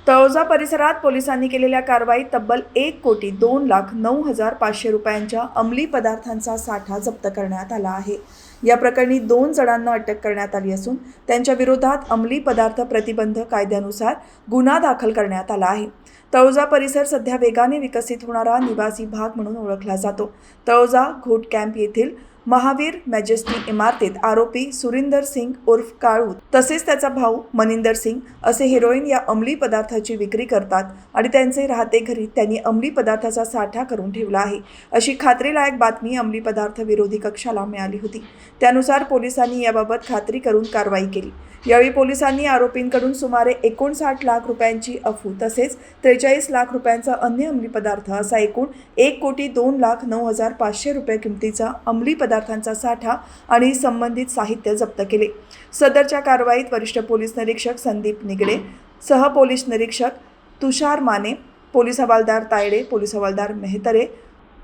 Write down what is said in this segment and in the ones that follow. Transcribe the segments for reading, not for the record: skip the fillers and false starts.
तळोजा परिसरात पोलिसांनी केलेल्या कारवाईत तब्बल 1,02,09,500 रुपयांच्या अंमली पदार्थांचा साठा जप्त करण्यात आला आहे। या प्रकरणी 2 जणांना अटक करण्यात आली असून त्यांच्या विरोधात अंमली पदार्थ प्रतिबंध कायद्यानुसार गुन्हा दाखल करण्यात आला आहे। तळोजा परिसर सध्या वेगाने विकसित होणारा निवासी भाग म्हणून ओळखला जातो। तळोजा घोट कॅम्प येथील महावीर मॅजेस्टी इमारतीत आरोपी सुरिंदर सिंग उर्फ काळू तसेच त्याचा भाऊ मनिंदर सिंग असे हेरोईन या अंमली पदार्थाची विक्री करतात आणि त्यांचे राहते घरी त्यांनी अंमली पदार्थाचा साठा करून ठेवला आहे अशी खात्रीलायक बातमी अंमली पदार्थ विरोधी कक्षाला मिळाली होती। त्यानुसार पोलिसांनी याबाबत खात्री करून कारवाई केली। यावेळी पोलिसांनी आरोपींकडून सुमारे 59 लाख रुपयांची अफू तसेच 43 लाख रुपयांचा अन्य अंमली पदार्थ असा एकूण 1,02,09,500 रुपये किमतीचा अंमली पदार्थांचा साठा आणि संबंधित साहित्य जप्त केले। सदरच्या कारवाईत वरिष्ठ पोलीस निरीक्षक संदीप निगडे, सह पोलीस निरीक्षक तुषार माने, पोलीस हवालदार तायडे, पोलीस हवालदार मेहतरे,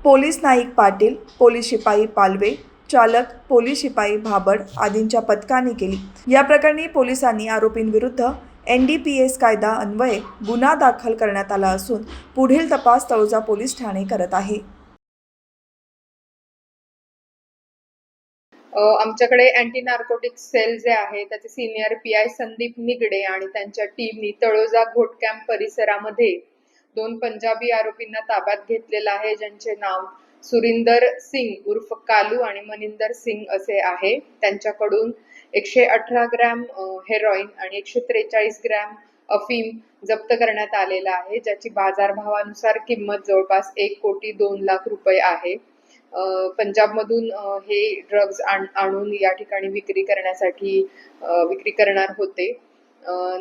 पोलीस नाईक पाटील, पोलीस शिपाई पालवे, चालक पोलीस शिपाई भाबड आदींच्या पथकाने केली। या प्रकरणी पोलिसांनी आरोपींविरुद्ध NDPS कायदा अन्वये गुन्हा दाखल करण्यात आला असून पुढील तपास तळोजा पोलीस ठाणे करत आहे। आमच्याकडे अँटी नार्कोटिक्स सेल जे आहे त्याचे सिनियर PI संदीप निगडे आणि त्यांच्या टीमनी तळोजा घोट कॅम्प परिसरामध्ये 2 पंजाबी आरोपींना ताब्यात घेतलेलं आहे, ज्यांचे नाव सुरिंदर सिंग उर्फ कालू आणि मनिंदर सिंग असे आहे। त्यांच्याकडून 118 ग्रॅम हेरोईन आणि 143 ग्रॅम अफीम जप्त करण्यात आलेला आहे, ज्याची बाजारभावानुसार किंमत जवळपास 1,02,00,000 रुपये आहे। पंजाबमधून हे ड्रग्ज आणून या ठिकाणी विक्री करणार होते।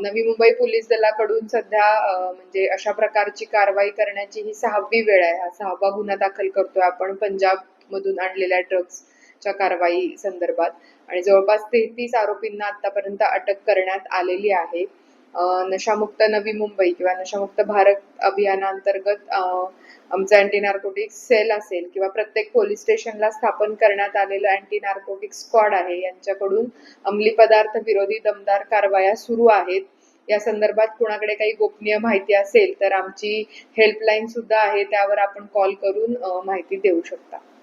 नवी मुंबई पोलीस दलाकडून सध्या म्हणजे अशा प्रकारची कारवाई करण्याची ही 6वी वेळ आहे। हा 6वा गुन्हा दाखल करतोय आपण पंजाबमधून आणलेल्या ड्रग्जच्या कारवाई संदर्भात आणि जवळपास 33 आरोपींना आतापर्यंत अटक करण्यात आलेली आहे। नशामुक्त नवी मुंबई किंवा नशामुक्त भारत अभियानांतर्गत आमचा अँटी नार्कोटिक्स सेल असेल किंवा प्रत्येक पोलीस स्टेशनला स्थापन करण्यात आलेलं अँटी नार्कोटिक्स स्क्वॉड आहे, यांच्याकडून अंमली पदार्थ विरोधी दमदार कारवाया सुरू आहेत। या संदर्भात कुणाकडे काही गोपनीय माहिती असेल तर आमची हेल्पलाईन सुद्धा आहे, त्यावर आपण कॉल करून माहिती देऊ शकता।